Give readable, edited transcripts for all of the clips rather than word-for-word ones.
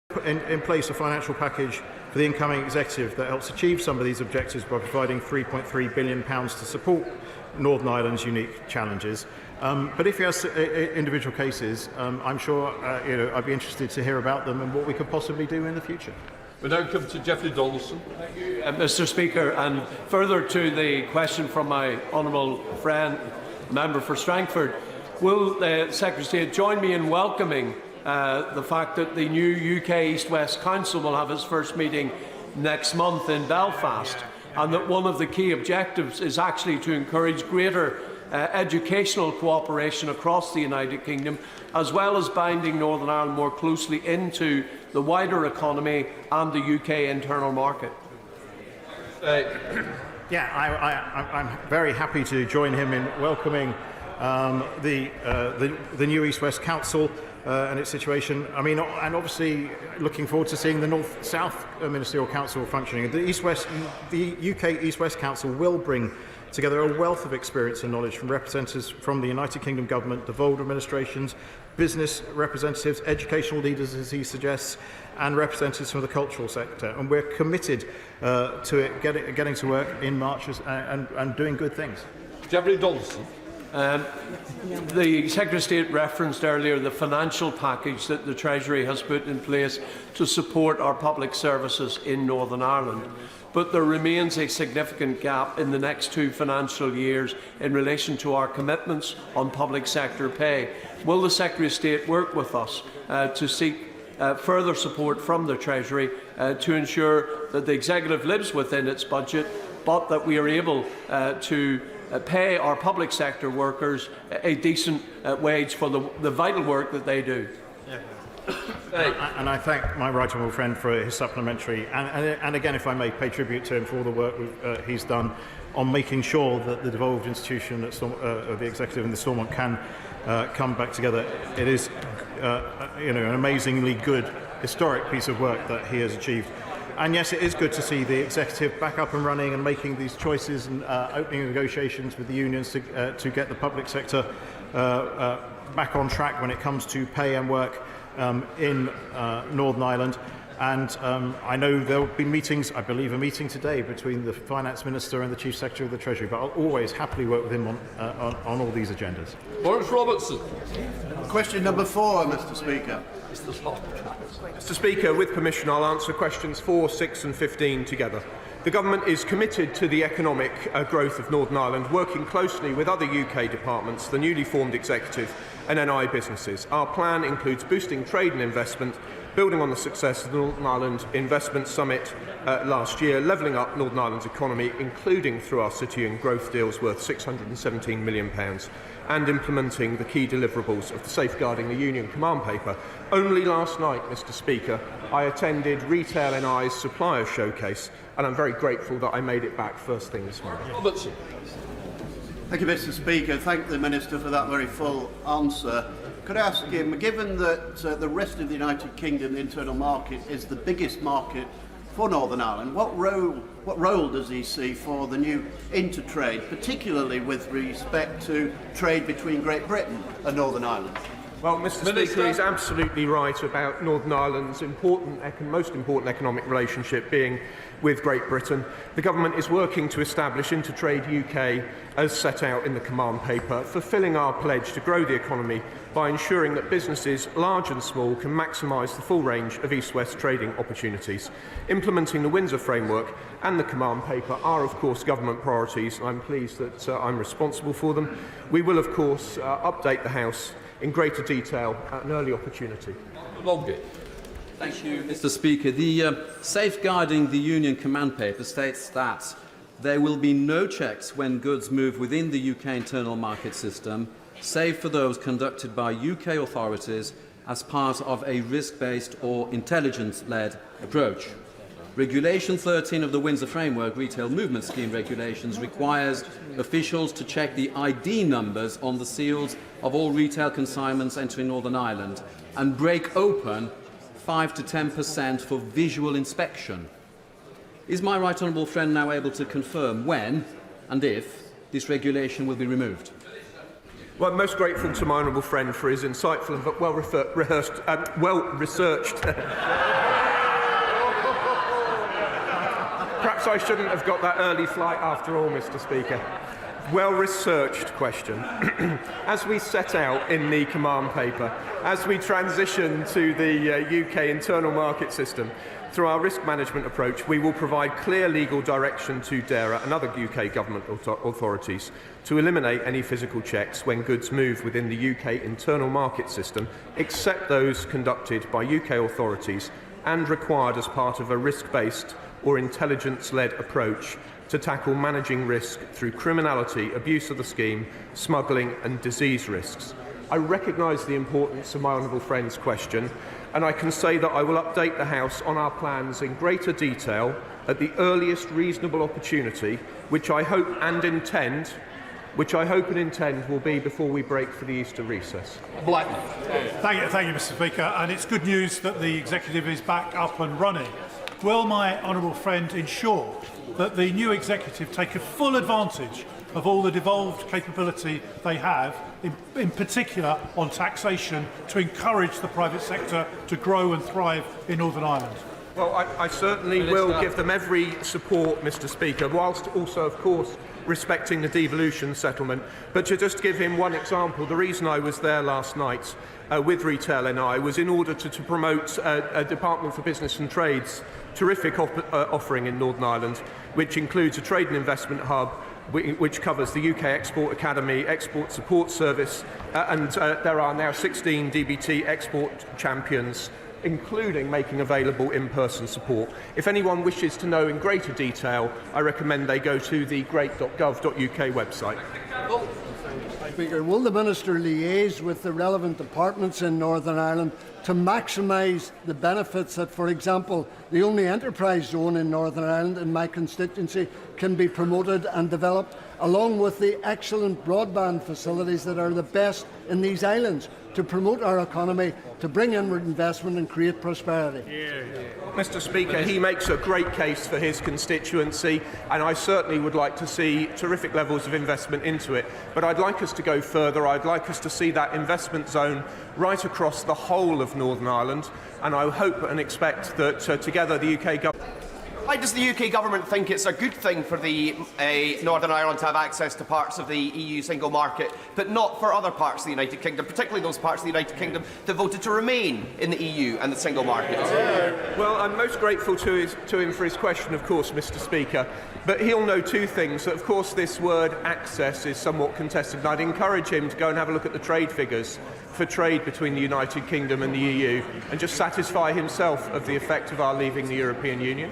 put in place a financial package for the incoming executive that helps achieve some of these objectives by providing £3.3 billion to support Northern Ireland's unique challenges. But if he has individual cases, I'm sure I'd be interested to hear about them and what we could possibly do in the future. We now come to Geoffrey Donaldson. Thank you, Mr. Speaker. And further to the question from my honourable friend, member for Strangford, will the Secretary of State join me in welcoming the fact that the new UK East-West Council will have its first meeting next month in Belfast, and that one of the key objectives is actually to encourage greater educational cooperation across the United Kingdom, as well as binding Northern Ireland more closely into the wider economy and the UK internal market? I'm very happy to join him in welcoming the new East-West Council and its situation. I mean, and obviously looking forward to seeing the North-South Ministerial Council functioning. The UK East-West Council will bring together a wealth of experience and knowledge from representatives from the United Kingdom Government, devolved administrations, business representatives, educational leaders, as he suggests, and representatives from the cultural sector. And we're committed to it getting to work in March and doing good things. Geoffrey Donaldson. The Secretary of State referenced earlier the financial package that the Treasury has put in place to support our public services in Northern Ireland. But there remains a significant gap in the next 2 financial years in relation to our commitments on public sector pay. Will the Secretary of State work with us to seek further support from the Treasury to ensure that the Executive lives within its budget, but that we are able to pay our public sector workers a decent wage for the vital work that they do? And I thank my right honourable friend for his supplementary, and again, if I may, pay tribute to him for all the work he's done on making sure that the devolved institution of the Executive and the Stormont can come back together. It is an amazingly good, historic piece of work that he has achieved. And yes, it is good to see the Executive back up and running and making these choices and opening negotiations with the unions to get the public sector back on track when it comes to pay and work in Northern Ireland. And I know there will be meetings, I believe a meeting today between the Finance Minister and the Chief Secretary of the Treasury, but I'll always happily work with him on all these agendas. Boris Robertson. Question number 4, Mr. Speaker. Mr. Speaker, with permission, I'll answer questions 4, 6 and 15 together. The Government is committed to the economic growth of Northern Ireland, working closely with other UK departments, the newly formed Executive and NI businesses. Our plan includes boosting trade and investment, building on the success of the Northern Ireland Investment Summit last year, levelling up Northern Ireland's economy, including through our city and growth deals worth £617 million, and implementing the key deliverables of the Safeguarding the Union command paper. Only last night, Mr. Speaker, I attended Retail NI's supplier showcase, and I'm very grateful that I made it back first thing this morning. Robertson. Thank you, Mr. Speaker. Thank the Minister for that very full answer. Could I ask him, given that the rest of the United Kingdom, the internal market, is the biggest market for Northern Ireland, what role does he see for the new intertrade, particularly with respect to trade between Great Britain and Northern Ireland? Well, Mr. Speaker is absolutely right about Northern Ireland's most important economic relationship being with Great Britain. The Government is working to establish Intertrade UK as set out in the command paper, fulfilling our pledge to grow the economy by ensuring that businesses, large and small, can maximise the full range of East-West trading opportunities. Implementing the Windsor Framework and the command paper are, of course, Government priorities, and I'm pleased that I'm responsible for them. We will, of course, update the House in greater detail at an early opportunity. Thank you, Mr. Speaker. The Safeguarding the Union command paper states that there will be no checks when goods move within the UK internal market system, save for those conducted by UK authorities as part of a risk-based or intelligence-led approach. Regulation 13 of the Windsor Framework Retail Movement Scheme regulations requires officials to check the ID numbers on the seals of all retail consignments entering Northern Ireland and break open 5 to 10% for visual inspection. Is my right honourable friend now able to confirm when and if this regulation will be removed? Well, I'm most grateful to my honourable friend for his insightful and well-researched. Perhaps I shouldn't have got that early flight after all, Mr. Speaker. Well-researched question. As we set out in the command paper, as we transition to the UK internal market system, through our risk management approach, we will provide clear legal direction to DERA and other UK government authorities to eliminate any physical checks when goods move within the UK internal market system, except those conducted by UK authorities and required as part of a risk-based or intelligence-led approach to tackle managing risk through criminality, abuse of the scheme, smuggling and disease risks. I recognise the importance of my honourable friend's question, and I can say that I will update the House on our plans in greater detail at the earliest reasonable opportunity, which I hope and intend will be before we break for the Easter recess. Blackman. Thank you, Mr. Speaker. And it's good news that the executive is back up and running. Will my honourable friend ensure that the new executive take a full advantage of all the devolved capability they have, in particular on taxation, to encourage the private sector to grow and thrive in Northern Ireland? Well, I certainly will give them every support, Mr. Speaker, whilst also, of course, respecting the devolution settlement. But to just give him one example, the reason I was there last night with Retail NI was in order to promote a Department for Business and Trade's terrific offering in Northern Ireland, which includes a trade and investment hub, which covers the UK Export Academy, Export Support Service, and there are now 16 DBT export champions, including making available in-person support. If anyone wishes to know in greater detail, I recommend they go to the great.gov.uk website. Speaker, will the Minister liaise with the relevant departments in Northern Ireland to maximise the benefits that, for example, the only enterprise zone in Northern Ireland in my constituency can be promoted and developed, along with the excellent broadband facilities that are the best in these islands, to promote our economy, to bring inward investment and create prosperity? Mr. Speaker, he makes a great case for his constituency, and I certainly would like to see terrific levels of investment into it. But I'd like us to go further. I'd like us to see that investment zone right across the whole of Northern Ireland, and I hope and expect that together the UK government... Why does the UK government think it's a good thing for the Northern Ireland to have access to parts of the EU single market, but not for other parts of the United Kingdom, particularly those parts of the United Kingdom that voted to remain in the EU and the single market? Well, I'm most grateful to him for his question, of course, Mr. Speaker. But he'll know two things. That, of course, this word access is somewhat contested, and I'd encourage him to go and have a look at the trade figures for trade between the United Kingdom and the EU and just satisfy himself of the effect of our leaving the European Union.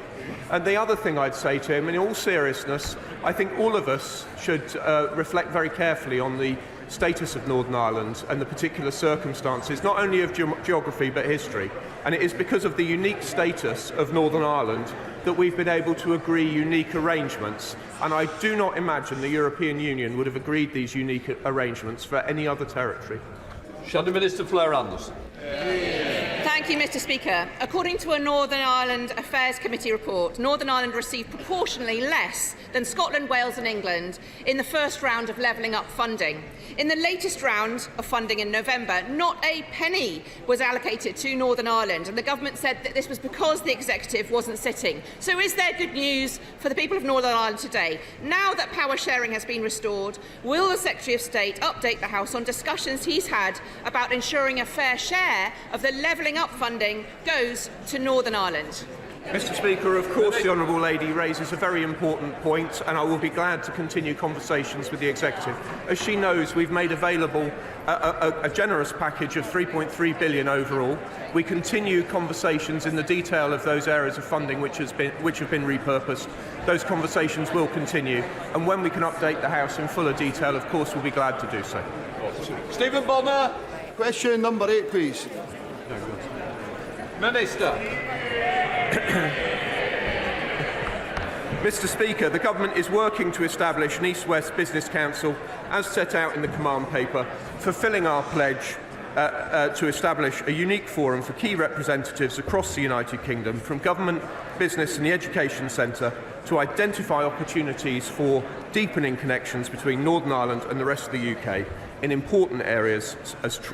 And the other thing I'd say to him, in all seriousness, I think all of us should reflect very carefully on the status of Northern Ireland and the particular circumstances, not only of geography but history. And it is because of the unique status of Northern Ireland that we've been able to agree unique arrangements. And I do not imagine the European Union would have agreed these unique arrangements for any other territory. Shadow Minister Blair Anderson. Thank you, Mr. Speaker. According to a Northern Ireland Affairs Committee report, Northern Ireland received proportionally less than Scotland, Wales and England in the first round of levelling up funding. In the latest round of funding in November, not a penny was allocated to Northern Ireland, and the government said that this was because the executive wasn't sitting. So is there good news for the people of Northern Ireland today? Now that power sharing has been restored, will the Secretary of State update the House on discussions he's had about ensuring a fair share of the levelling up funding goes to Northern Ireland? Mr. Speaker, of course the Honourable Lady raises a very important point, and I will be glad to continue conversations with the Executive. As she knows, we've made available a generous package of £3.3 billion overall. We continue conversations in the detail of those areas of funding which have been repurposed. Those conversations will continue, and when we can update the House in fuller detail, of course we'll be glad to do so. Stephen Bonner. Question number 8, please. Minister. Mr. Speaker, the Government is working to establish an East-West Business Council as set out in the command paper, fulfilling our pledge to establish a unique forum for key representatives across the United Kingdom, from government, business and the education sector, to identify opportunities for deepening connections between Northern Ireland and the rest of the UK, in important areas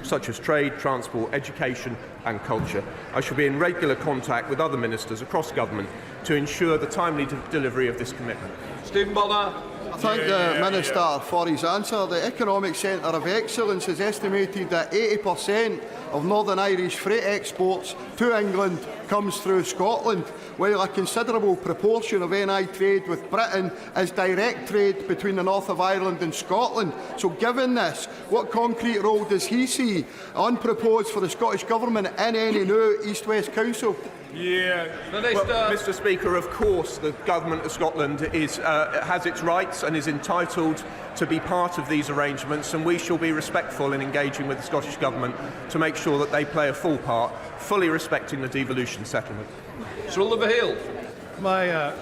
such as trade, transport, education and culture. I shall be in regular contact with other ministers across government to ensure the timely delivery of this commitment. Stephen Bonner. I thank the Minister for his answer. The Economic Centre of Excellence has estimated that 80% of Northern Irish freight exports to England comes through Scotland, while a considerable proportion of NI trade with Britain is direct trade between the north of Ireland and Scotland. So given this, what concrete role does he see unproposed for the Scottish Government in any new East-West Council? Minister. Well, Mr. Speaker, of course the Government of Scotland has its rights and is entitled to be part of these arrangements, and we shall be respectful in engaging with the Scottish Government to make sure that they play a full part, fully respecting the devolution settlement. Sir Oliver Hill. My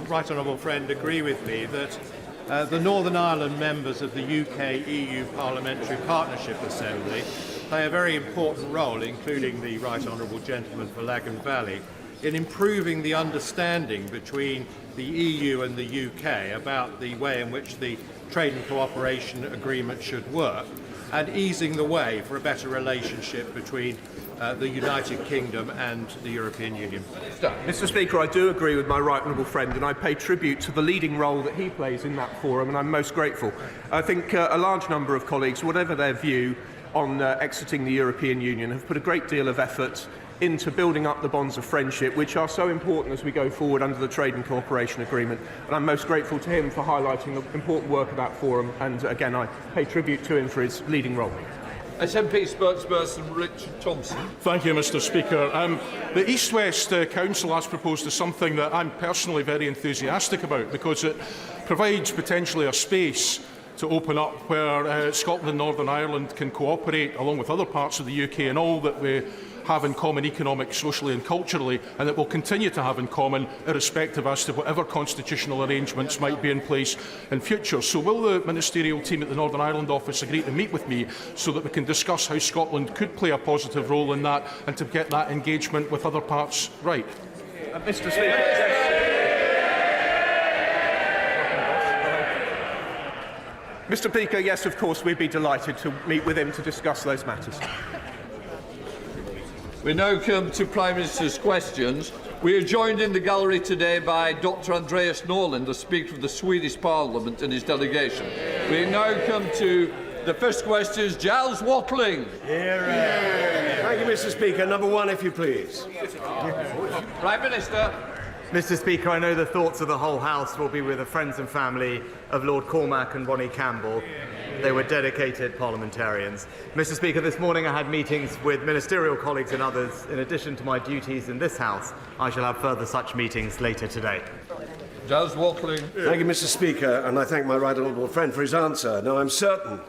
right honourable friend agree with me that the Northern Ireland members of the UK-EU Parliamentary Partnership Assembly play a very important role, including the right honourable gentleman for Lagan Valley, in improving the understanding between the EU and the UK about the way in which the trade and cooperation agreement should work, and easing the way for a better relationship between the United Kingdom and the European Union. Mr. Speaker, I do agree with my right honourable friend, and I pay tribute to the leading role that he plays in that forum, and I'm most grateful. I think a large number of colleagues, whatever their view on exiting the European Union, have put a great deal of effort into building up the bonds of friendship, which are so important as we go forward under the Trade and Cooperation Agreement. And I'm most grateful to him for highlighting the important work of that forum, and again I pay tribute to him for his leading role. SNP spokesperson Richard Thompson. Thank you, Mr. Speaker. The East-West Council has proposed is something that I'm personally very enthusiastic about, because it provides potentially a space to open up where Scotland and Northern Ireland can cooperate along with other parts of the UK in all that we have in common economically, socially and culturally, and that will continue to have in common irrespective as to whatever constitutional arrangements might be in place in future. So will the ministerial team at the Northern Ireland office agree to meet with me so that we can discuss how Scotland could play a positive role in that and to get that engagement with other parts right? Mr. Speaker. Mr. Speaker, yes, of course, we'd be delighted to meet with him to discuss those matters. We now come to Prime Minister's questions. We are joined in the gallery today by Dr. Andreas Norlund, the Speaker of the Swedish Parliament, and his delegation. We now come to the first questions. Giles Watling. Thank you, Mr. Speaker. Number one, if you please. Prime Minister. Mr. Speaker, I know the thoughts of the whole House will be with the friends and family of Lord Cormac and Ronnie Campbell. They were dedicated parliamentarians. Mr. Speaker, this morning I had meetings with ministerial colleagues and others. In addition to my duties in this House, I shall have further such meetings later today. Giles Watling. Thank you, Mr. Speaker, and I thank my right honourable friend for his answer. Now, I'm certain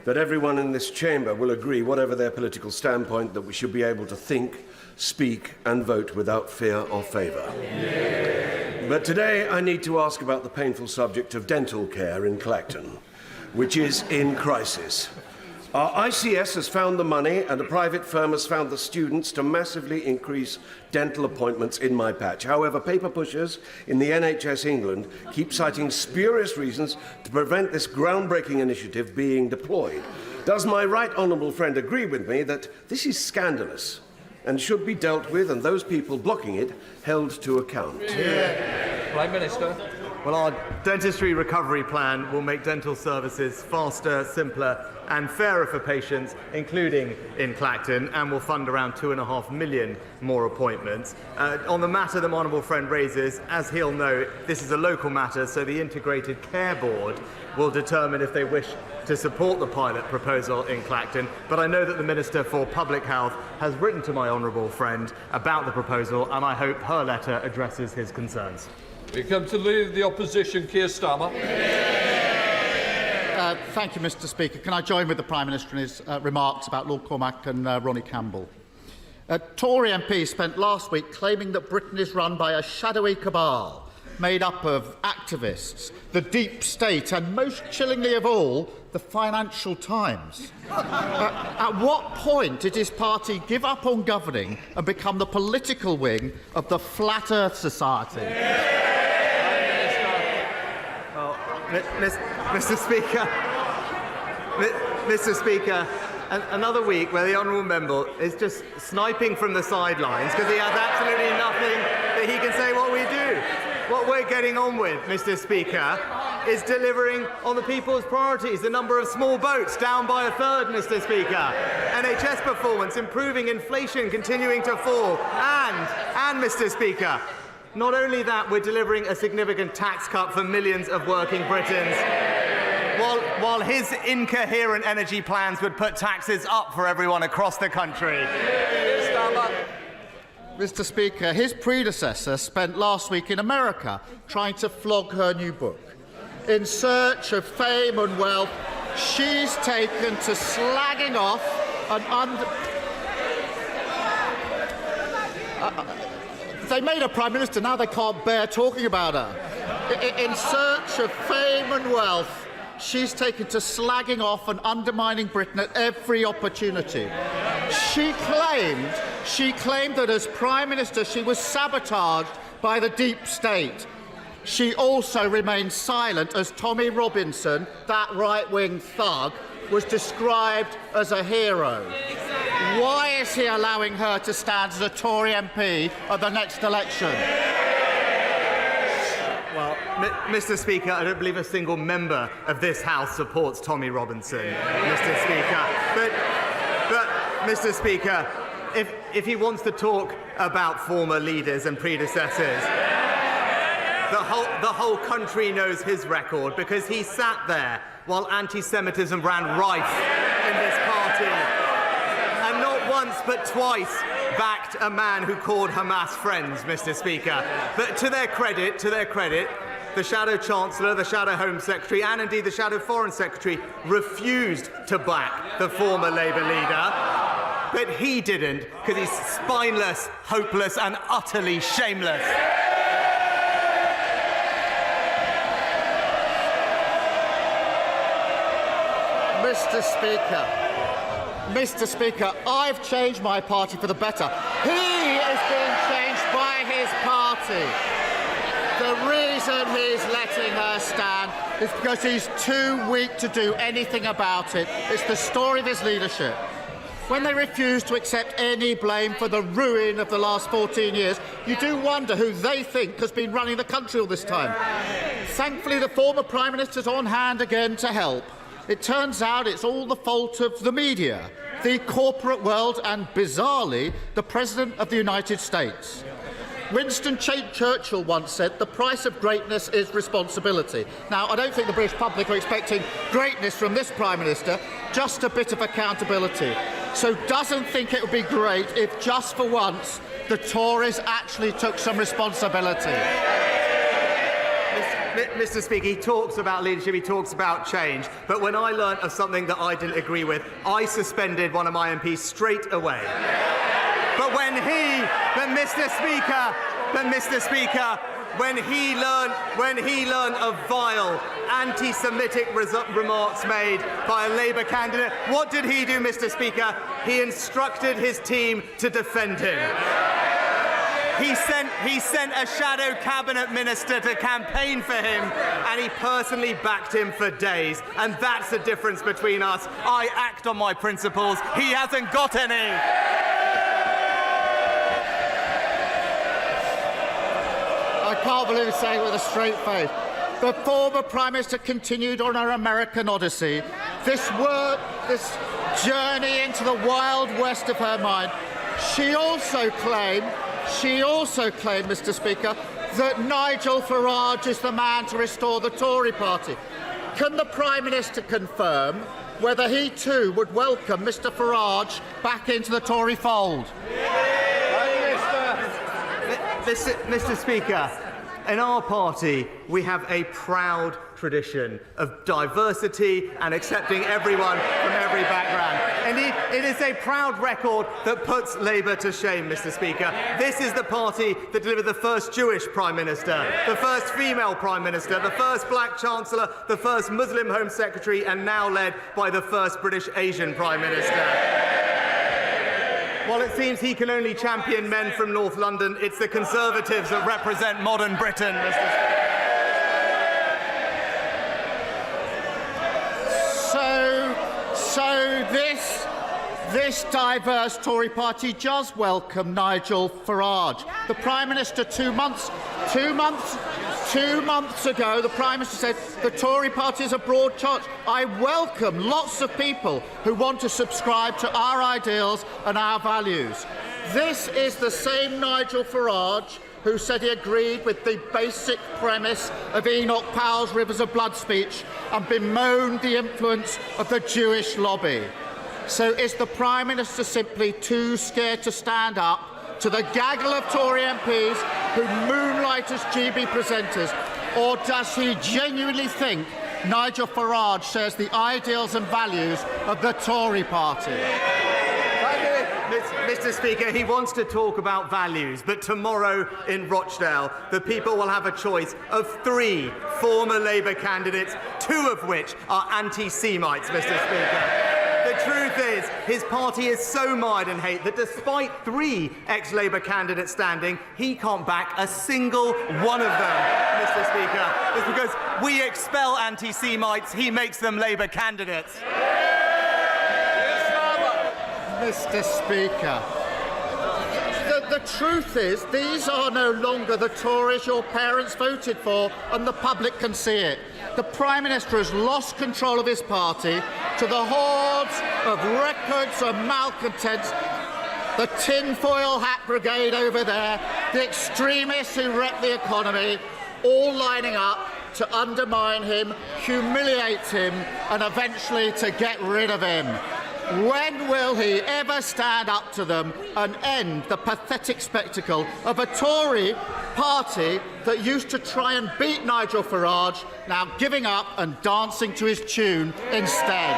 that everyone in this chamber will agree, whatever their political standpoint, that we should be able to think, speak and vote without fear or favour. But today I need to ask about the painful subject of dental care in Clacton, which is in crisis. Our ICS has found the money and a private firm has found the students to massively increase dental appointments in my patch. However, paper pushers in the NHS England keep citing spurious reasons to prevent this groundbreaking initiative being deployed. Does my right honourable friend agree with me that this is scandalous and should be dealt with, and those people blocking it held to account? Prime Minister. Well, our dentistry recovery plan will make dental services faster, simpler and fairer for patients, including in Clacton, and will fund around 2.5 million more appointments. On the matter that my honourable friend raises, as he'll know, this is a local matter, so the Integrated Care Board will determine if they wish to support the pilot proposal in Clacton. But I know that the Minister for Public Health has written to my honourable friend about the proposal, and I hope her letter addresses his concerns. We come to the Leader of the Opposition, Keir Starmer. Thank you, Mr. Speaker. Can I join with the Prime Minister in his remarks about Lord Cormac and Ronnie Campbell? Tory MP spent last week claiming that Britain is run by a shadowy cabal made up of activists, the deep state and, most chillingly of all, the Financial Times. At what point did his party give up on governing and become the political wing of the Flat Earth Society? Well, Mr. Speaker, Mr. Speaker, another week where the honourable member is just sniping from the sidelines because he has absolutely nothing that he can say what we do. What we're getting on with, Mr. Speaker, is delivering on the people's priorities. The number of small boats down by a third, Mr. Speaker. NHS performance improving, inflation continuing to fall. And Mr. Speaker, not only that, we're delivering a significant tax cut for millions of working Britons. While his incoherent energy plans would put taxes up for everyone across the country. Mr. Speaker, his predecessor spent last week in America trying to flog her new book. In search of fame and wealth, she's taken to slagging off and they made her Prime Minister, now they can't bear talking about her. In search of fame and wealth, she's taken to slagging off and undermining Britain at every opportunity. She claimed that as Prime Minister she was sabotaged by the deep state. She also remained silent as Tommy Robinson, that right-wing thug, was described as a hero. Why is he allowing her to stand as a Tory MP at the next election? Well, Mr. Speaker, I don't believe a single member of this House supports Tommy Robinson, Mr. Speaker. But Mr. Speaker, if he wants to talk about former leaders and predecessors, the whole country knows his record because he sat there while anti-Semitism ran rife in this party, and not once but twice backed a man who called Hamas friends, Mr. Speaker. But to their credit, the Shadow Chancellor, the Shadow Home Secretary, and indeed the Shadow Foreign Secretary refused to back the former Labour leader. But he didn't, because he's spineless, hopeless, and utterly shameless. Mr. Speaker, I've changed my party for the better. He is being changed by his party. The reason he's letting her stand is because he's too weak to do anything about it. It's the story of his leadership. When they refuse to accept any blame for the ruin of the last 14 years, you do wonder who they think has been running the country all this time. Thankfully, the former Prime Minister's on hand again to help. It turns out it's all the fault of the media, the corporate world, and, bizarrely, the President of the United States. Winston Churchill once said, "The price of greatness is responsibility." Now, I don't think the British public are expecting greatness from this Prime Minister, just a bit of accountability. So doesn't think it would be great if, just for once, the Tories actually took some responsibility. Mr. Speaker, he talks about leadership, he talks about change, but when I learnt of something that I didn't agree with, I suspended one of my MPs straight away. But Mr. Speaker, when he learned of vile anti-Semitic remarks made by a Labour candidate, what did he do, Mr. Speaker? He instructed his team to defend him. He sent a shadow cabinet minister to campaign for him, and he personally backed him for days. And that's the difference between us. I act on my principles. He hasn't got any. I can't believe he's saying it with a straight face. The former Prime Minister continued on her American odyssey. This journey into the wild west of her mind. She also claimed, Mr. Speaker, that Nigel Farage is the man to restore the Tory party. Can the Prime Minister confirm whether he too would welcome Mr. Farage back into the Tory fold? Mr. Speaker, in our party, we have a proud tradition of diversity and accepting everyone from every background. Indeed, it is a proud record that puts Labour to shame, Mr. Speaker. This is the party that delivered the first Jewish Prime Minister, the first female Prime Minister, the first black Chancellor, the first Muslim Home Secretary, and now led by the first British Asian Prime Minister. While it seems he can only champion men from North London, it's the Conservatives that represent modern Britain, Mr. Speaker. So this diverse Tory party does welcome Nigel Farage. The Prime Minister 2 months ago, the Prime Minister said the Tory party is a broad church. I welcome lots of people who want to subscribe to our ideals and our values. This is the same Nigel Farage who said he agreed with the basic premise of Enoch Powell's Rivers of Blood speech and bemoaned the influence of the Jewish lobby. So is the Prime Minister simply too scared to stand up to the gaggle of Tory MPs who moonlight as GB presenters, or does he genuinely think Nigel Farage shares the ideals and values of the Tory party? Mr. Speaker, he wants to talk about values, but tomorrow in Rochdale, the people will have a choice of 3 former Labour candidates, 2 of which are anti-Semites, Mr. Speaker. The truth is, his party is so mired in hate that despite 3 ex-Labour candidates standing, he can't back a single one of them, Mr. Speaker. It's because we expel anti-Semites, he makes them Labour candidates. Mr. Speaker, the truth is these are no longer the Tories your parents voted for, and the public can see it. The Prime Minister has lost control of his party to the hordes of records of malcontents, the tinfoil hat brigade over there, the extremists who wreck the economy, all lining up to undermine him, humiliate him, and eventually to get rid of him. When will he ever stand up to them and end the pathetic spectacle of a Tory party that used to try and beat Nigel Farage, now giving up and dancing to his tune instead?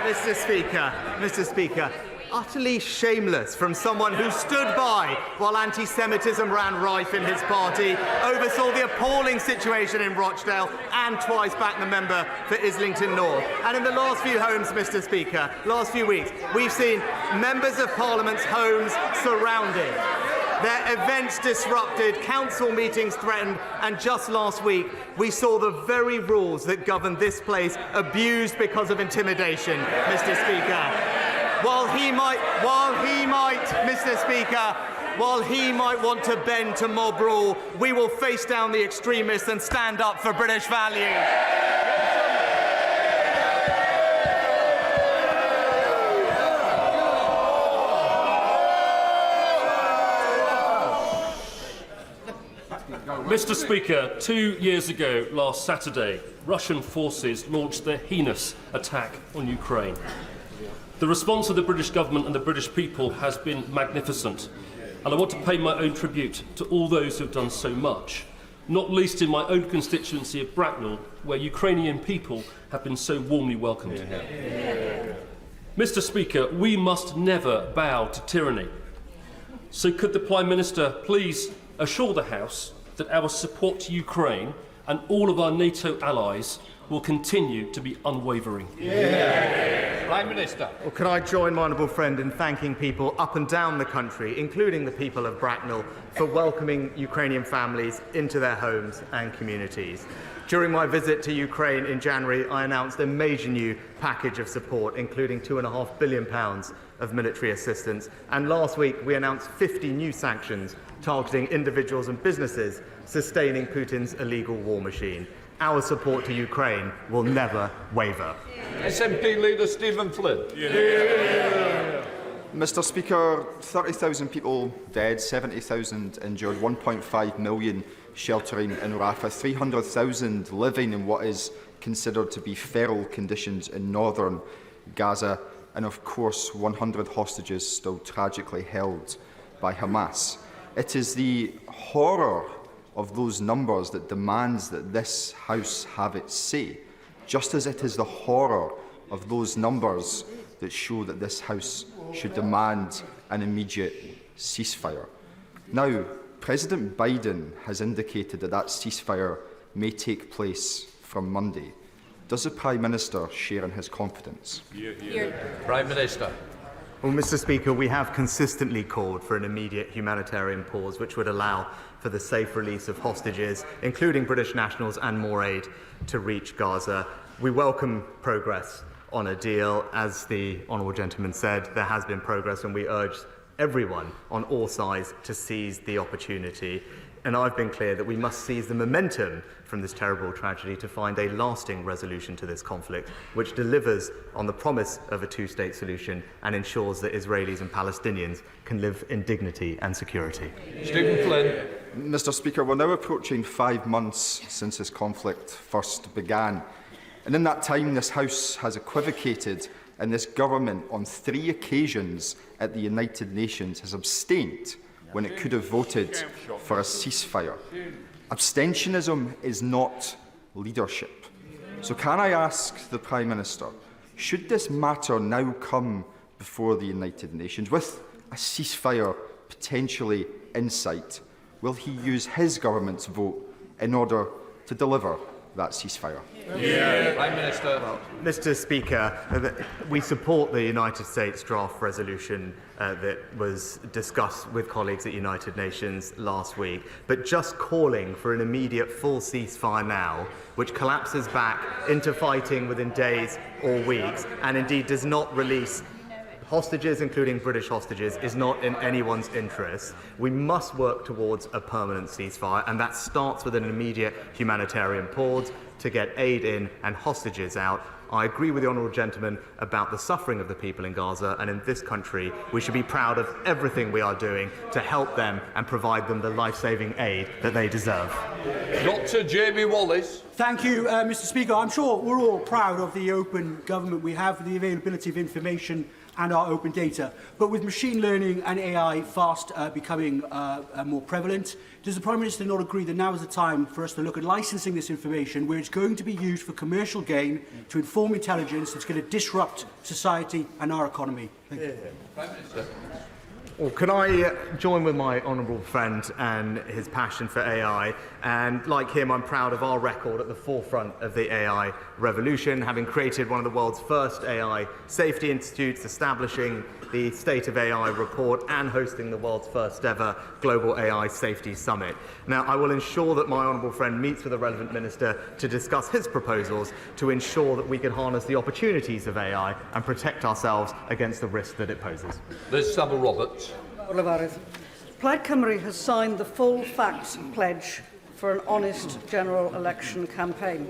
Mr. Speaker, utterly shameless from someone who stood by while anti-Semitism ran rife in his party, oversaw the appalling situation in Rochdale and twice backed the member for Islington North. And in the last few homes, Mr. Speaker, last few weeks, we've seen members of Parliament's homes surrounded, their events disrupted, council meetings threatened, and just last week we saw the very rules that govern this place abused because of intimidation, Mr. Speaker. While he might, Mr. Speaker, while he might want to bend to mob rule, we will face down the extremists and stand up for British values. Mr. Speaker, 2 years ago, last Saturday, Russian forces launched their heinous attack on Ukraine. The response of the British government and the British people has been magnificent, and I want to pay my own tribute to all those who have done so much, not least in my own constituency of Bracknell, where Ukrainian people have been so warmly welcomed. Mr. Speaker, we must never bow to tyranny. So could the Prime Minister please assure the House that our support to Ukraine and all of our NATO allies will continue to be unwavering? Prime Minister. Well, can I join my honourable friend in thanking people up and down the country, including the people of Bracknell, for welcoming Ukrainian families into their homes and communities. During my visit to Ukraine in January, I announced a major new package of support, including £2.5 billion of military assistance. And last week, we announced 50 new sanctions targeting individuals and businesses sustaining Putin's illegal war machine. Our support to Ukraine will never waver. SNP Leader Stephen Flynn. Mr. Speaker, 30,000 people dead, 70,000 injured, 1.5 million sheltering in Rafah, 300,000 living in what is considered to be feral conditions in northern Gaza, and of course 100 hostages still tragically held by Hamas. It is the horror of those numbers that demands that this House have its say, just as it is the horror of those numbers that show that this House should demand an immediate ceasefire. Now, President Biden has indicated that that ceasefire may take place from Monday. Does the Prime Minister share in his confidence? Prime Minister. Well, Mr. Speaker, we have consistently called for an immediate humanitarian pause which would allow for the safe release of hostages, including British nationals, and more aid to reach Gaza. We welcome progress on a deal. As the honourable gentleman said, there has been progress, and we urge everyone on all sides to seize the opportunity. And I've been clear that we must seize the momentum from this terrible tragedy to find a lasting resolution to this conflict, which delivers on the promise of a two-state solution and ensures that Israelis and Palestinians can live in dignity and security. Stephen Flynn. Mr. Speaker, we're now approaching 5 months since this conflict first began. And in that time, this House has equivocated, and this government on 3 occasions at the United Nations has abstained when it could have voted for a ceasefire. Abstentionism is not leadership. So can I ask the Prime Minister, should this matter now come before the United Nations, with a ceasefire potentially in sight, will he use his government's vote in order to deliver that ceasefire? Prime Minister. Well, Mr. Speaker, we support the United States draft resolution that was discussed with colleagues at United Nations last week, but just calling for an immediate full ceasefire now, which collapses back into fighting within days or weeks, and indeed does not release hostages, including British hostages, is not in anyone's interest. We must work towards a permanent ceasefire, and that starts with an immediate humanitarian pause to get aid in and hostages out. I agree with the honourable gentleman about the suffering of the people in Gaza, and in this country we should be proud of everything we are doing to help them and provide them the life-saving aid that they deserve. Dr. Jamie Wallace. Thank you, Mr. Speaker. I'm sure we're all proud of the open government we have, the availability of information and our open data. But with machine learning and AI fast becoming more prevalent, does the Prime Minister not agree that now is the time for us to look at licensing this information where it's going to be used for commercial gain to inform intelligence that's going to disrupt society and our economy? Thank you. Prime Minister. Well, can I join with my honourable friend and his passion for AI? And like him, I'm proud of our record at the forefront of the AI revolution, having created one of the world's first AI safety institutes, establishing the State of AI report, and hosting the world's first ever Global AI Safety Summit. Now, I will ensure that my honourable friend meets with the relevant minister to discuss his proposals to ensure that we can harness the opportunities of AI and protect ourselves against the risk that it poses. Liz Saville-Roberts. Plaid Cymru has signed the full facts pledge for an honest general election campaign.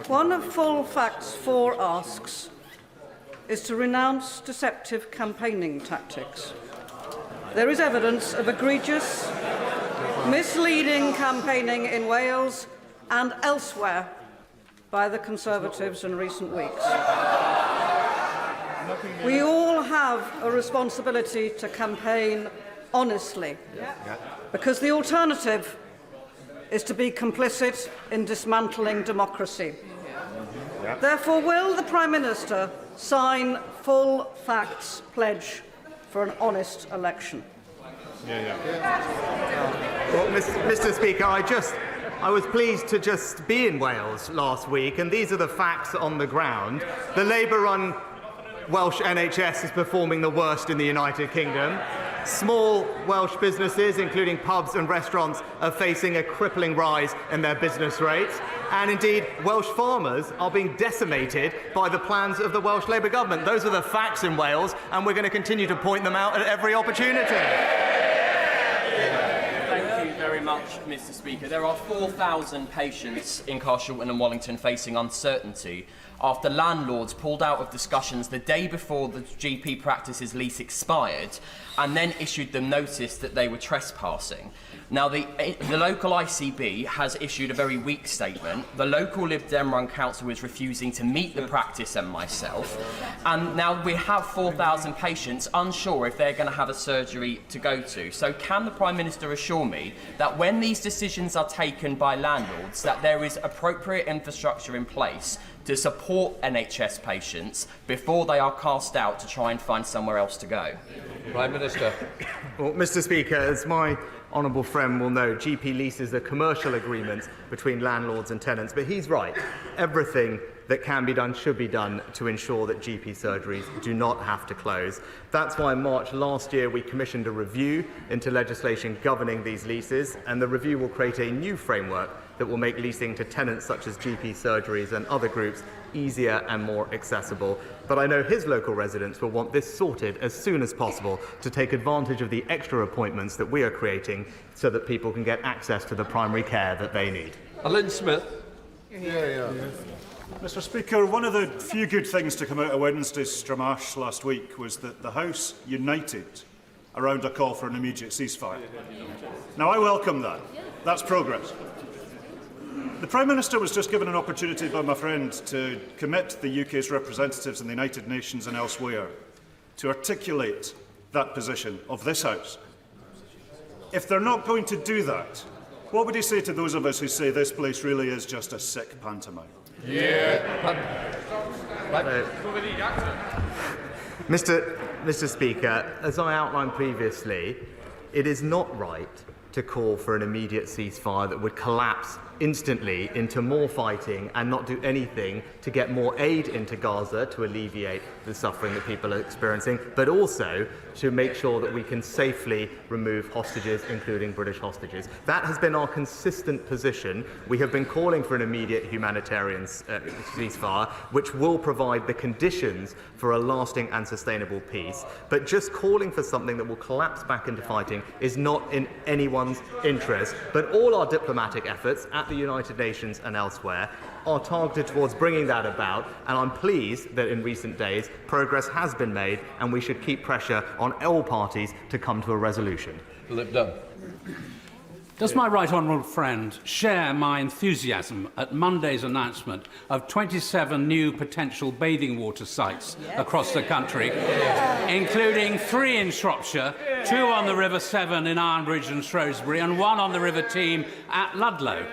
One of full facts' 4 asks is to renounce deceptive campaigning tactics. There is evidence of egregious, misleading campaigning in Wales and elsewhere by the Conservatives in recent weeks. We all have a responsibility to campaign honestly, because the alternative is to be complicit in dismantling democracy. Therefore, will the Prime Minister sign full facts pledge for an honest election? Well, Mr. Speaker, I was pleased to just be in Wales last week, and these are the facts on the ground. The Labour-run Welsh NHS is performing the worst in the United Kingdom. Small Welsh businesses, including pubs and restaurants, are facing a crippling rise in their business rates. And indeed, Welsh farmers are being decimated by the plans of the Welsh Labour government. Those are the facts in Wales, and we're going to continue to point them out at every opportunity. Thank you very much, Mr. Speaker. There are 4,000 patients in Carshalton and Wallington facing uncertainty after landlords pulled out of discussions the day before the GP practice's lease expired and then issued them notice that they were trespassing. Now, the local ICB has issued a very weak statement. The local Lib Dem-run council is refusing to meet the practice and myself. And now we have 4,000 patients unsure if they're going to have a surgery to go to. So can the Prime Minister assure me that when these decisions are taken by landlords, that there is appropriate infrastructure in place to support NHS patients before they are cast out to try and find somewhere else to go? Prime Minister. Well, Mr. Speaker, as my honourable friend will know GP leases are commercial agreements between landlords and tenants, but he's right. Everything that can be done should be done to ensure that GP surgeries do not have to close. That's why in March last year we commissioned a review into legislation governing these leases, and the review will create a new framework that will make leasing to tenants such as GP surgeries and other groups easier and more accessible. But I know his local residents will want this sorted as soon as possible to take advantage of the extra appointments that we are creating so that people can get access to the primary care that they need. Lynn Smith. Mr. Speaker, one of the few good things to come out of Wednesday's Stramash last week was that the House united around a call for an immediate ceasefire. Now, I welcome that. That's progress. The Prime Minister was just given an opportunity by my friend to commit the UK's representatives in the United Nations and elsewhere to articulate that position of this House. If they're not going to do that, what would he say to those of us who say this place really is just a sick pantomime? Mr. Speaker, as I outlined previously, it is not right to call for an immediate ceasefire that would collapse instantly into more fighting and not do anything to get more aid into Gaza to alleviate the suffering that people are experiencing, but also to make sure that we can safely remove hostages, including British hostages. That has been our consistent position. We have been calling for an immediate humanitarian ceasefire, which will provide the conditions for a lasting and sustainable peace. But just calling for something that will collapse back into fighting is not in anyone's interest. But all our diplomatic efforts at the United Nations and elsewhere are targeted towards bringing that about, and I'm pleased that in recent days progress has been made, and we should keep pressure on all parties to come to a resolution. Lip Dunn. Does my right honourable friend share my enthusiasm at Monday's announcement of 27 new potential bathing water sites across the country, including 3 in Shropshire, 2 on the River Severn in Ironbridge and Shrewsbury, and 1 on the River Team at Ludlow?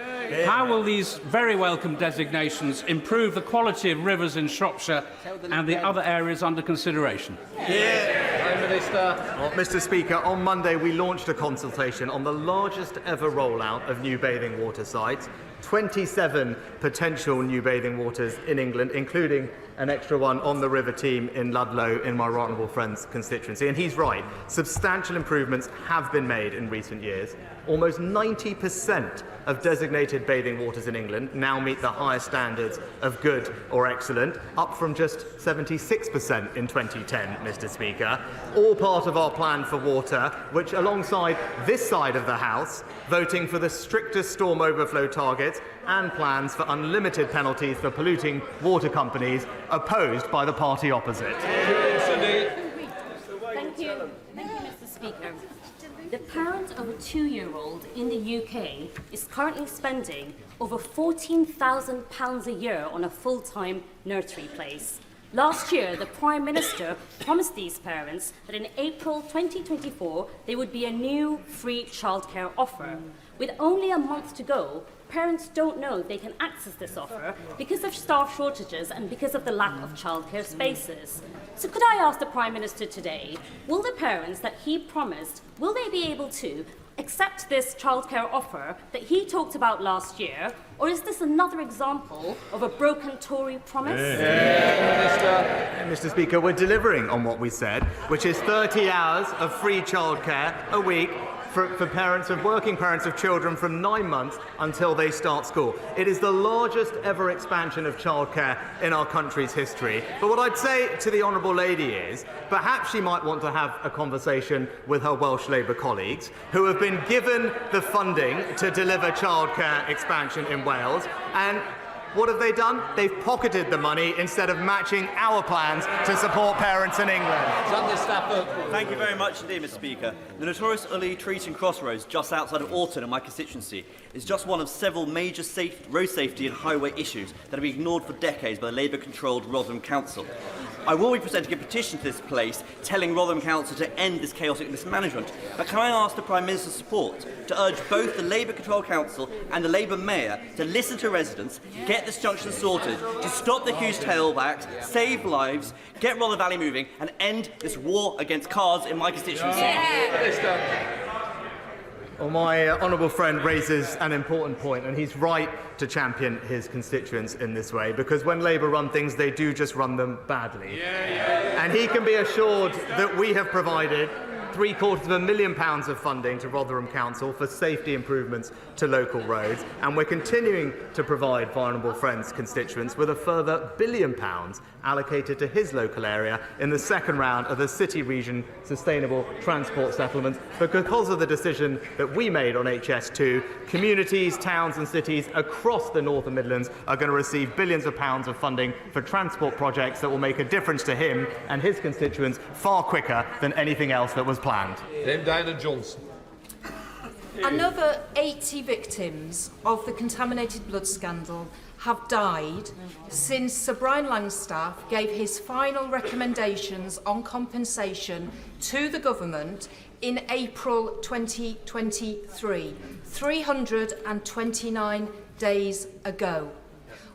How will these very welcome designations improve the quality of rivers in Shropshire and the other areas under consideration? Prime Minister. Well, Mr. Speaker, on Monday we launched a consultation on the largest ever rollout of new bathing water sites. 27 potential new bathing waters in England, including an extra one on the River Team in Ludlow in my right honourable friend's constituency. And he's right, substantial improvements have been made in recent years. Almost 90% of designated bathing waters in England now meet the highest standards of good or excellent, up from just 76% in 2010, Mr. Speaker. All part of our plan for water, which alongside this side of the House, voting for the strictest storm overflow targets and plans for unlimited penalties for polluting water companies opposed by the party opposite. Thank you, Mr. Speaker. The parent of a 2-year-old in the UK is currently spending over £14,000 a year on a full-time nursery place. Last year, the Prime Minister promised these parents that in April 2024 there would be a new free childcare offer. With only a month to go, parents don't know if they can access this offer because of staff shortages and because of the lack of childcare spaces. So could I ask the Prime Minister today, will the parents that he promised, will they be able to accept this childcare offer that he talked about last year, or is this another example of a broken Tory promise? Mr. Speaker, we're delivering on what we said, which is 30 hours of free childcare a week for parents of working parents of children from 9 months until they start school. It is the largest ever expansion of childcare in our country's history. But what I'd say to the honourable lady is, perhaps she might want to have a conversation with her Welsh Labour colleagues, who have been given the funding to deliver childcare expansion in Wales, and what have they done? They've pocketed the money instead of matching our plans to support parents in England. Thank you very much indeed, Mr. Speaker. The notorious Uli Treaton Crossroads, just outside of Alton in my constituency, is just one of several major road safety and highway issues that have been ignored for decades by the Labour-controlled Rotherham Council. I will be presenting a petition to this place telling Rotherham Council to end this chaotic mismanagement. But can I ask the Prime Minister's support to urge both the Labour-controlled Council and the Labour Mayor to listen to residents, get this junction sorted, to stop the huge tailbacks, save lives, get Rother Valley moving, and end this war against cars in my constituency? Well, my honourable friend raises an important point, and he's right to champion his constituents in this way, because when Labour run things, they do just run them badly. And he can be assured that we have provided £750,000 of funding to Rotherham Council for safety improvements to local roads, and we're continuing to provide Vulnerable Friends constituents with a further £1 billion allocated to his local area in the second round of the City Region Sustainable Transport Settlements. Because of the decision that we made on HS2, communities, towns and cities across the North and Midlands are going to receive billions of pounds of funding for transport projects that will make a difference to him and his constituents far quicker than anything else that was planned. Dame Diana Johnson. Another 80 victims of the contaminated blood scandal have died since Sir Brian Langstaff gave his final recommendations on compensation to the government in April 2023, 329 days ago.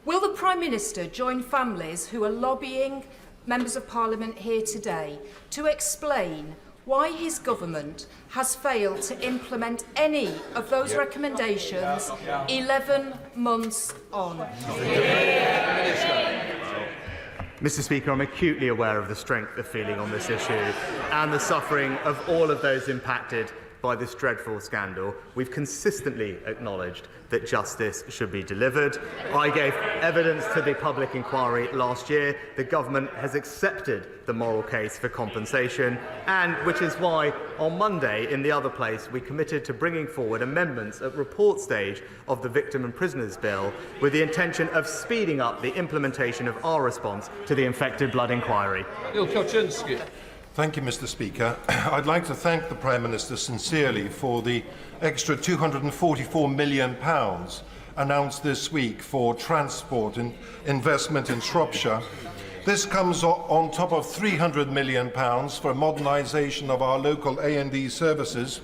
Will the Prime Minister join families who are lobbying members of Parliament here today to explain why his government has failed to implement any of those recommendations 11 months on? Mr. Speaker, I'm acutely aware of the strength of feeling on this issue and the suffering of all of those impacted by this dreadful scandal. We've consistently acknowledged that justice should be delivered. I gave evidence to the public inquiry last year. The government has accepted the moral case for compensation, and which is why on Monday in the other place we committed to bringing forward amendments at report stage of the Victim and Prisoners Bill with the intention of speeding up the implementation of our response to the infected blood inquiry. Neil Kaczynski. Thank you, Mr. Speaker. I'd like to thank the Prime Minister sincerely for the extra £244 million announced this week for transport and investment in Shropshire. This comes on top of £300 million for modernisation of our local A&D services,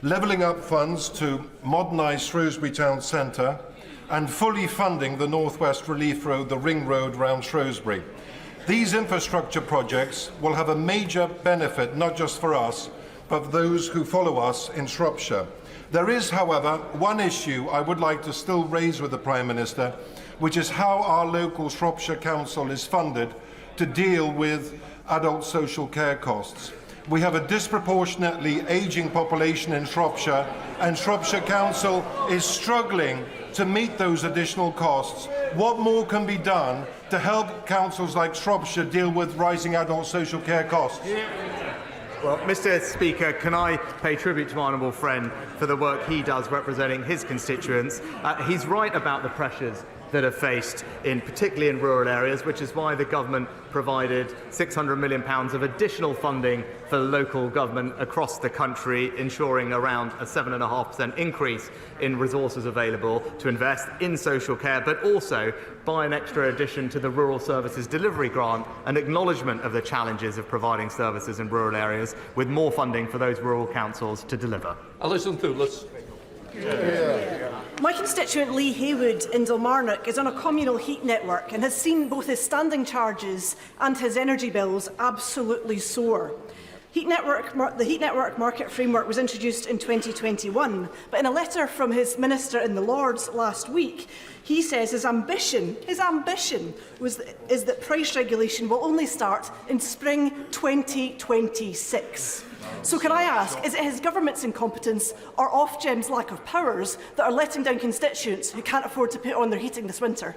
levelling up funds to modernise Shrewsbury Town Centre, and fully funding the North West Relief Road, the Ring Road round Shrewsbury. These infrastructure projects will have a major benefit not just for us, but for those who follow us in Shropshire. There is, however, one issue I would like to still raise with the Prime Minister, which is how our local Shropshire Council is funded to deal with adult social care costs. We have a disproportionately ageing population in Shropshire, and Shropshire Council is struggling to meet those additional costs. What more can be done to help councils like Shropshire deal with rising adult social care costs? Well, Mr. Speaker, can I pay tribute to my honourable friend for the work he does representing his constituents? He's right about the pressures that are faced, particularly in rural areas, which is why the government provided £600 million of additional funding for local government across the country, ensuring around a 7.5% increase in resources available to invest in social care, but also by an extra addition to the Rural Services Delivery Grant, an acknowledgement of the challenges of providing services in rural areas, with more funding for those rural councils to deliver. Alison Thewlis. My constituent Lee Haywood in Dalmarnock is on a communal heat network and has seen both his standing charges and his energy bills absolutely soar. The Heat Network Market Framework was introduced in 2021, but in a letter from his Minister in the Lords last week, he says his ambition is that price regulation will only start in spring 2026. So can I ask, is it his government's incompetence or Ofgem's lack of powers that are letting down constituents who can't afford to put on their heating this winter?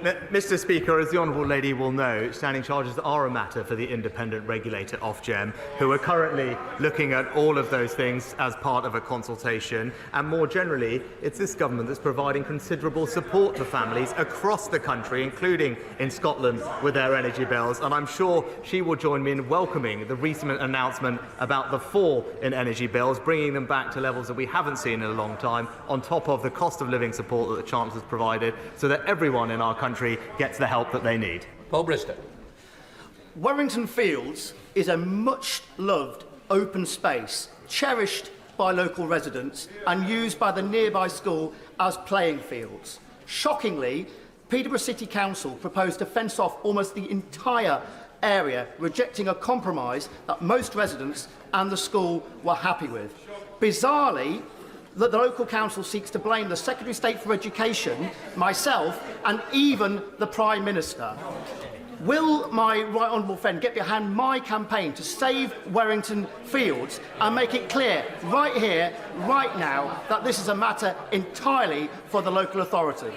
Mr. Speaker, as the Honourable Lady will know, standing charges are a matter for the independent regulator Ofgem, who are currently looking at all of those things as part of a consultation. And more generally, it's this government that's providing considerable support to families across the country, including in Scotland, with their energy bills. And I'm sure she will join me in welcoming the recent announcement about the fall in energy bills, bringing them back to levels that we haven't seen in a long time, on top of the cost of living support that the Chancellor's provided, so that everyone in our country gets the help that they need. Paul Bristow. Warrington Fields is a much-loved open space, cherished by local residents and used by the nearby school as playing fields. Shockingly, Peterborough City Council proposed to fence off almost the entire area, rejecting a compromise that most residents and the school were happy with. Bizarrely, the local council seeks to blame the Secretary of State for Education, myself, and even the Prime Minister. Will my right honourable friend get behind my campaign to save Warrington Fields and make it clear right here, right now, that this is a matter entirely for the local authority?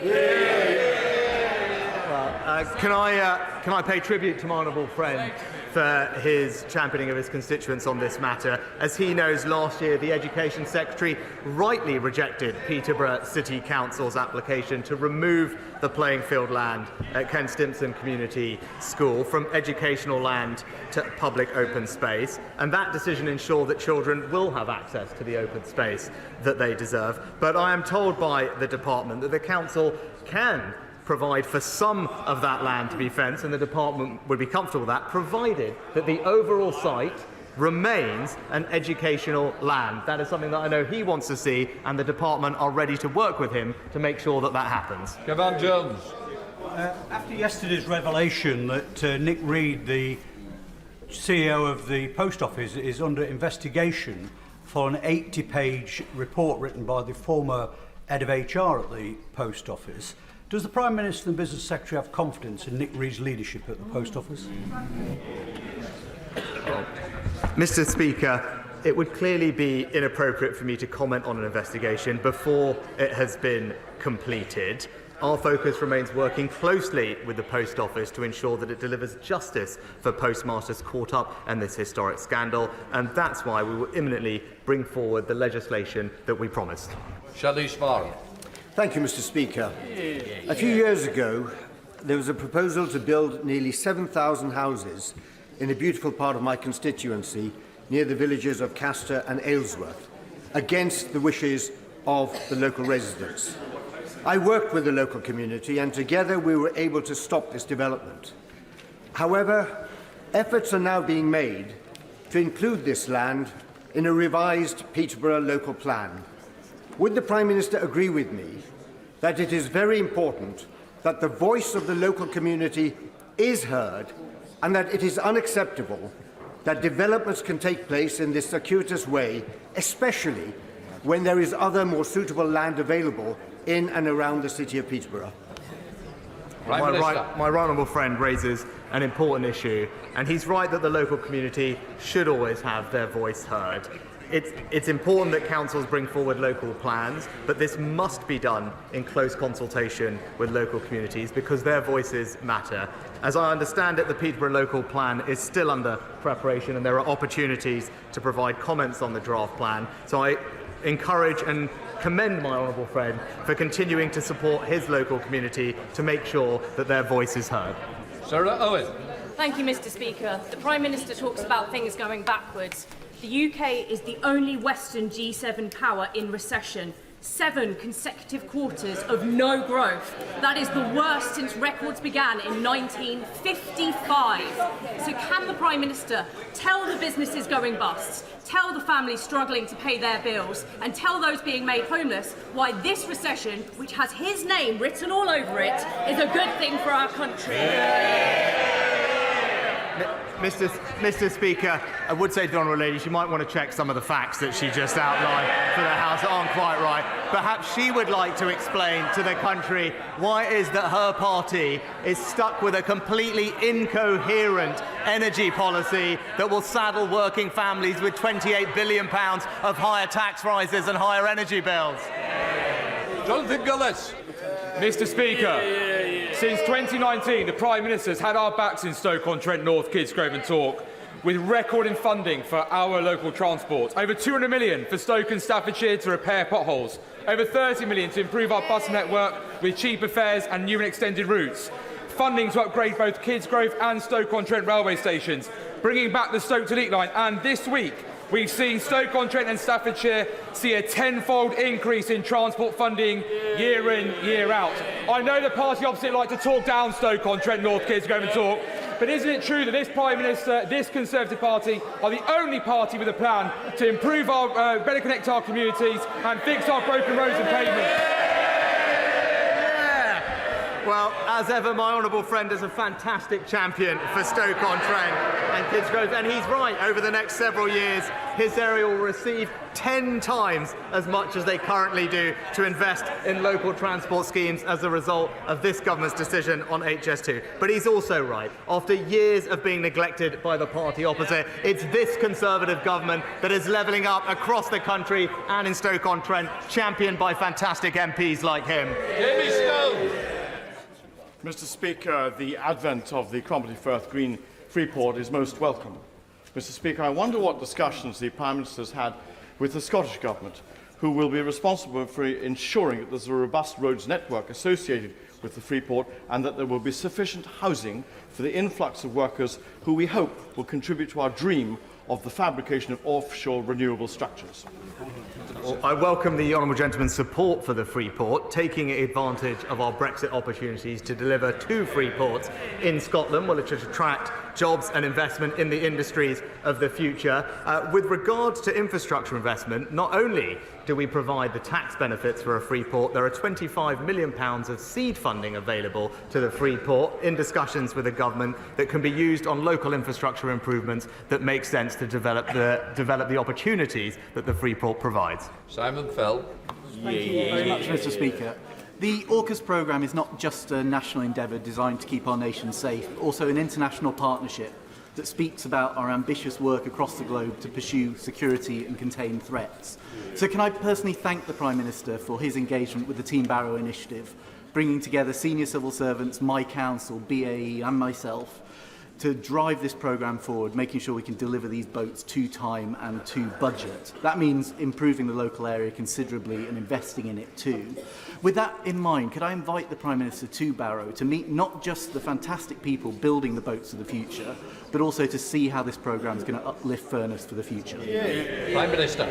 Can I pay tribute to my honourable friend for his championing of his constituents on this matter? As he knows, last year the Education Secretary rightly rejected Peterborough City Council's application to remove the playing field land at Ken Stimpson Community School from educational land to public open space, and that decision ensured that children will have access to the open space that they deserve. But I am told by the department that the council can provide for some of that land to be fenced, and the department would be comfortable with that, provided that the overall site remains an educational land. That is something that I know he wants to see, and the department are ready to work with him to make sure that that happens. Kevin Jones. After yesterday's revelation that Nick Reed, the CEO of the Post Office, is under investigation for an 80-page report written by the former head of HR at the Post Office, does the Prime Minister and Business Secretary have confidence in Nick Reed's leadership at the Post Office? Mr. Speaker, it would clearly be inappropriate for me to comment on an investigation before it has been completed. Our focus remains working closely with the Post Office to ensure that it delivers justice for postmasters caught up in this historic scandal, and that's why we will imminently bring forward the legislation that we promised. Shalish Farah. Thank you, Mr. Speaker. A few years ago, there was a proposal to build nearly 7,000 houses in a beautiful part of my constituency near the villages of Castor and Aylesworth, against the wishes of the local residents. I worked with the local community, and together we were able to stop this development. However, efforts are now being made to include this land in a revised Peterborough local plan. Would the Prime Minister agree with me that it is very important that the voice of the local community is heard, and that it is unacceptable that developments can take place in this circuitous way, especially when there is other more suitable land available in and around the city of Peterborough? My right honourable friend raises an important issue, and he's right that the local community should always have their voice heard. It's important that councils bring forward local plans, but this must be done in close consultation with local communities because their voices matter. As I understand it, the Peterborough local plan is still under preparation, and there are opportunities to provide comments on the draft plan. So I encourage and commend my honourable friend for continuing to support his local community to make sure that their voice is heard. Sarah Owen. Thank you, Mr. Speaker. The Prime Minister talks about things going backwards. The UK is the only Western G7 power in recession. 7 consecutive quarters of no growth. That is the worst since records began in 1955. So can the Prime Minister tell the businesses going bust, tell the families struggling to pay their bills, and tell those being made homeless why this recession, which has his name written all over it, is a good thing for our country? Mr. Speaker, I would say to the honourable lady she might want to check some of the facts that she just outlined for the House that aren't quite right. Perhaps she would like to explain to the country why it is that her party is stuck with a completely incoherent energy policy that will saddle working families with £28 billion of higher tax rises and higher energy bills. Jonathan Gillis. Mr. Speaker, since 2019, the Prime Minister has had our backs in Stoke-on-Trent North, Kidsgrove and Tork, with record in funding for our local transport. Over £200 million for Stoke and Staffordshire to repair potholes. Over £30 million to improve our bus network with cheaper fares and new and extended routes. Funding to upgrade both Kidsgrove and Stoke-on-Trent railway stations. Bringing back the Stoke to Leek line. And this week, we've seen Stoke-on-Trent and Staffordshire see a tenfold increase in transport funding year in, year out. I know the party opposite like to talk down Stoke-on-Trent North Kidsgrove and Talk, but isn't it true that this Prime Minister, this Conservative Party, are the only party with a plan to improve our, better connect our communities and fix our broken roads and pavements? Well, as ever, my honourable friend is a fantastic champion for Stoke-on-Trent and Kidsgrove, and he's right. Over the next several years, his area will receive 10 times as much as they currently do to invest in local transport schemes as a result of this government's decision on HS2. But he's also right. After years of being neglected by the party opposite, it's this Conservative government that is levelling up across the country and in Stoke-on-Trent, championed by fantastic MPs like him. Jamie Stone. Mr. Speaker, the advent of the Cromarty Firth Green Freeport is most welcome. Mr. Speaker, I wonder what discussions the Prime Minister has had with the Scottish Government, who will be responsible for ensuring that there's a robust roads network associated with the Freeport and that there will be sufficient housing for the influx of workers who we hope will contribute to our dream of the fabrication of offshore renewable structures. Well, I welcome the honourable gentleman's support for the Freeport, taking advantage of our Brexit opportunities to deliver 2 Freeports in Scotland, which will attract jobs and investment in the industries of the future. With regards to infrastructure investment, not only do we provide the tax benefits for a Freeport, there are £25 million of seed funding available to the Freeport in discussions with the government that can be used on local infrastructure improvements that make sense to develop the opportunities that the Freeport provides. Simon Fell. Thank you very much, Mr. Speaker. The AUKUS programme is not just a national endeavour designed to keep our nation safe, but also an international partnership that speaks about our ambitious work across the globe to pursue security and contain threats. So can I personally thank the Prime Minister for his engagement with the Team Barrow initiative, bringing together senior civil servants, my council, BAE and myself to drive this programme forward, making sure we can deliver these boats to time and to budget. That means improving the local area considerably and investing in it too. With that in mind, could I invite the Prime Minister to Barrow to meet not just the fantastic people building the boats of the future, but also to see how this programme is going to uplift Furness for the future? Prime Minister.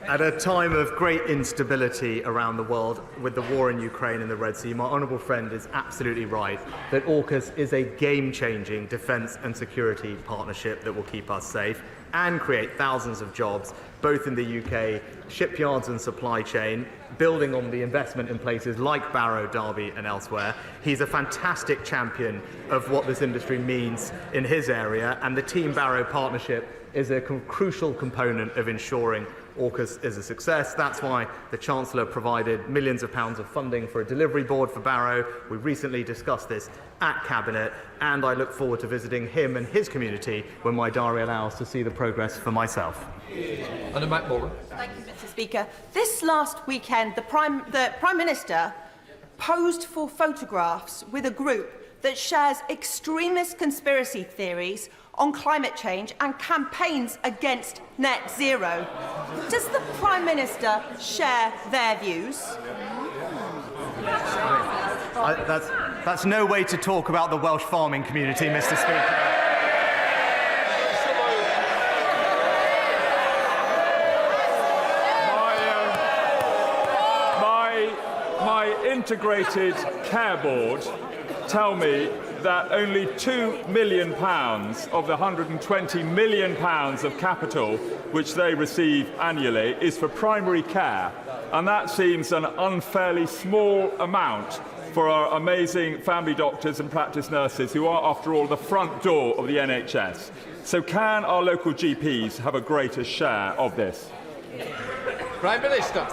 At a time of great instability around the world with the war in Ukraine and the Red Sea, my honourable friend is absolutely right that AUKUS is a game-changing defence and security partnership that will keep us safe and create thousands of jobs, both in the UK, shipyards and supply chain, building on the investment in places like Barrow, Derby and elsewhere. He's a fantastic champion of what this industry means in his area, and the Team Barrow partnership is a crucial component of ensuring AUKUS is a success. That's why the Chancellor provided millions of pounds of funding for a delivery board for Barrow. We recently discussed this at Cabinet, and I look forward to visiting him and his community when my diary allows to see the progress for myself. Anna McMorgan. Thank you, Mr. Speaker. This last weekend, the Prime Minister posed for photographs with a group that shares extremist conspiracy theories on climate change and campaigns against net zero. Does the Prime Minister share their views? That's no way to talk about the Welsh farming community, Mr. Speaker. My integrated care board tell me that only £2 million of the £120 million of capital which they receive annually is for primary care, and that seems an unfairly small amount for our amazing family doctors and practice nurses who are, after all, the front door of the NHS. So can our local GPs have a greater share of this? Prime Minister.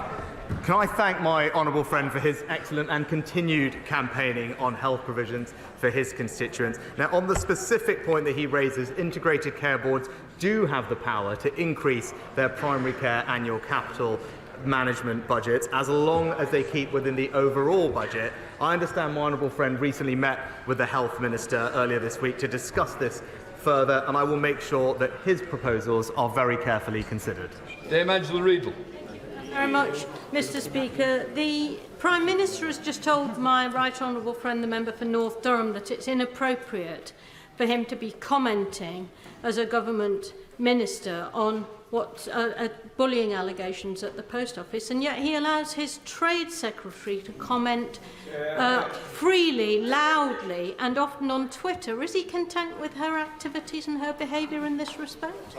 Can I thank my honourable friend for his excellent and continued campaigning on health provisions for his constituents. Now, on the specific point that he raises, integrated care boards do have the power to increase their primary care annual capital management budgets as long as they keep within the overall budget. I understand my honourable friend recently met with the Health Minister earlier this week to discuss this further, and I will make sure that his proposals are very carefully considered. Dame Angela Riedel. Very much, Mr. Speaker. The Prime Minister has just told my right honourable friend, the member for North Durham, that it's inappropriate for him to be commenting as a government minister on what bullying allegations at the post office, and yet he allows his trade secretary to comment freely, loudly, and often on Twitter. Is he content with her activities and her behaviour in this respect?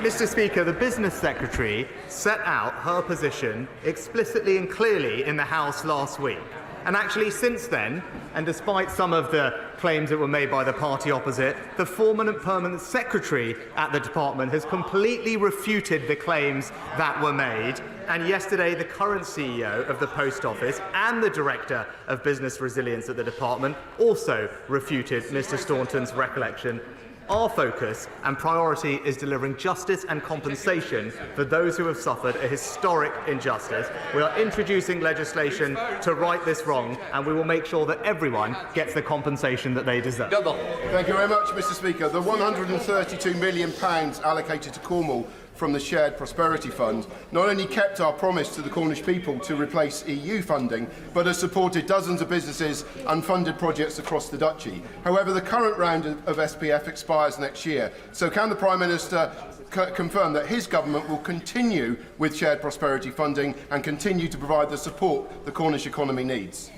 Mr. Speaker, the business secretary set out her position explicitly and clearly in the House last week. And actually, since then, and despite some of the claims that were made by the party opposite, the former and permanent secretary at the department has completely refuted the claims that were made. And yesterday, the current CEO of the Post Office and the Director of Business Resilience at the department also refuted Mr. Staunton's recollection. Our focus and priority is delivering justice and compensation for those who have suffered a historic injustice. We are introducing legislation to right this wrong, and we will make sure that everyone gets the compensation that they deserve. Thank you very much, Mr. Speaker. The £132 million allocated to Cornwall from the Shared Prosperity Fund not only kept our promise to the Cornish people to replace EU funding, but has supported dozens of businesses and funded projects across the Duchy. However, the current round of SPF expires next year, so can the Prime Minister confirm that his government will continue with shared prosperity funding and continue to provide the support the Cornish economy needs?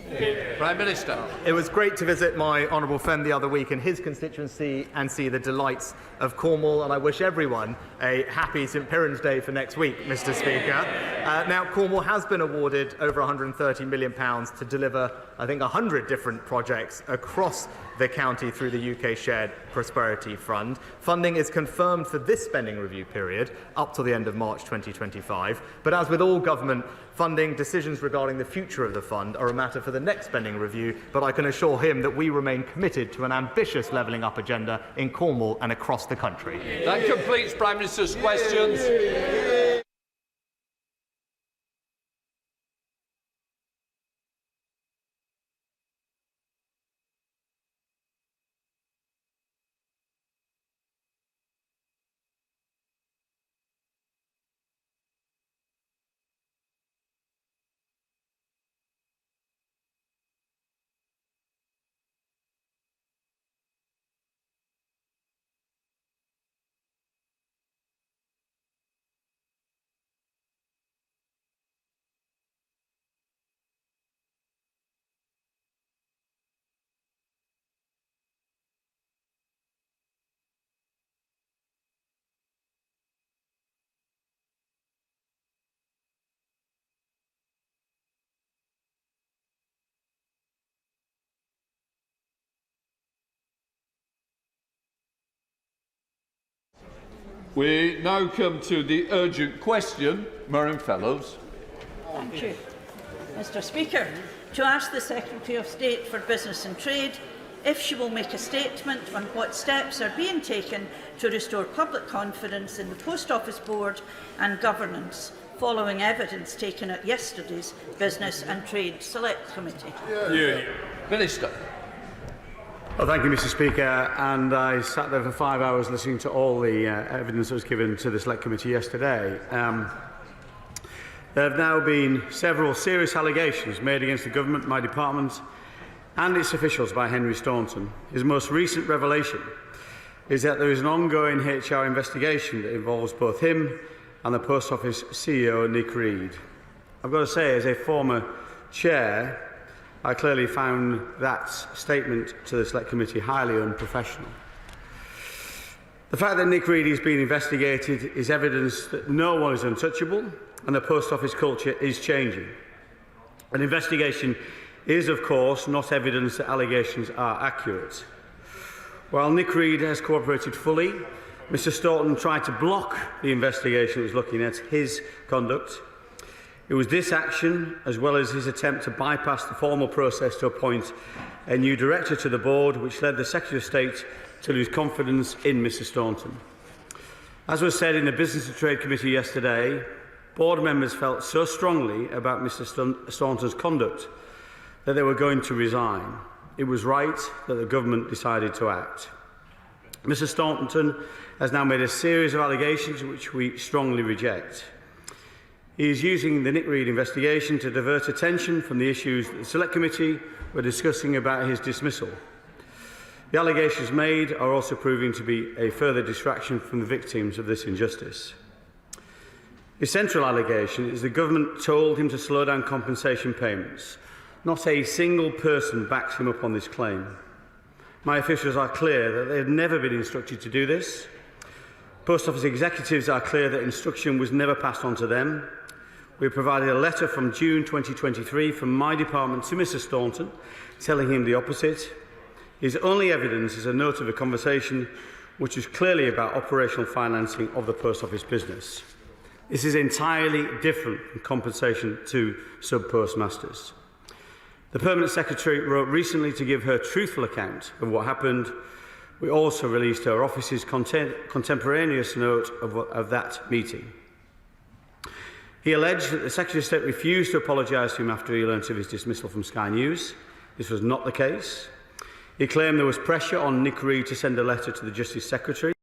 Prime Minister. It was great to visit my honourable friend the other week in his constituency and see the delights of Cornwall, and I wish everyone a happy St Piran's Day for next week, Mr. Speaker. Now, Cornwall has been awarded over £130 million to deliver, I think, 100 different projects across the county through the UK Shared Prosperity Fund. Funding is confirmed for this spending review period up to the end of March 2025. But as with all government funding, decisions regarding the future of the fund are a matter for the next spending review. But I can assure him that we remain committed to an ambitious levelling up agenda in Cornwall and across the country. That completes Prime Minister's questions. We now come to the urgent question. Murray Fellows. Thank you. Mr. Speaker, to ask the Secretary of State for Business and Trade if she will make a statement on what steps are being taken to restore public confidence in the Post Office Board and governance, following evidence taken at yesterday's Business and Trade Select Committee. Minister. Well, thank you, Mr. Speaker. And I sat there for 5 hours listening to all the evidence that was given to the Select Committee yesterday. There have now been several serious allegations made against the government, my department, and its officials by Henry Staunton. His most recent revelation is that there is an ongoing HR investigation that involves both him and the Post Office CEO, Nick Reed. I've got to say, as a former chair, I clearly found that statement to the Select Committee highly unprofessional. The fact that Nick Reed is being investigated is evidence that no one is untouchable and the Post Office culture is changing. An investigation is, of course, not evidence that allegations are accurate. While Nick Reed has cooperated fully, Mr Staunton tried to block the investigation that was looking at his conduct. It was this action, as well as his attempt to bypass the formal process to appoint a new director to the board, which led the Secretary of State to lose confidence in Mr Staunton. As was said in the Business and Trade Committee yesterday, board members felt so strongly about Mr Staunton's conduct that they were going to resign. It was right that the government decided to act. Mr Staunton has now made a series of allegations which we strongly reject. He is using the Nick Reed investigation to divert attention from the issues that the Select Committee were discussing about his dismissal. The allegations made are also proving to be a further distraction from the victims of this injustice. His central allegation is the government told him to slow down compensation payments. Not a single person backs him up on this claim. My officials are clear that they have never been instructed to do this. Post Office executives are clear that instruction was never passed on to them. we provided a letter from June 2023 from my department to Mr Staunton, telling him the opposite. His only evidence is a note of a conversation which is clearly about operational financing of the Post Office business. This is entirely different from compensation to sub-postmasters. The Permanent Secretary wrote recently to give her truthful account of what happened. We also released her office's contemporaneous note of that meeting. He alleged that the Secretary of State refused to apologise to him after he learnt of his dismissal from Sky News. This was not the case. He claimed there was pressure on Nicosia to send a letter to the Justice Secretary.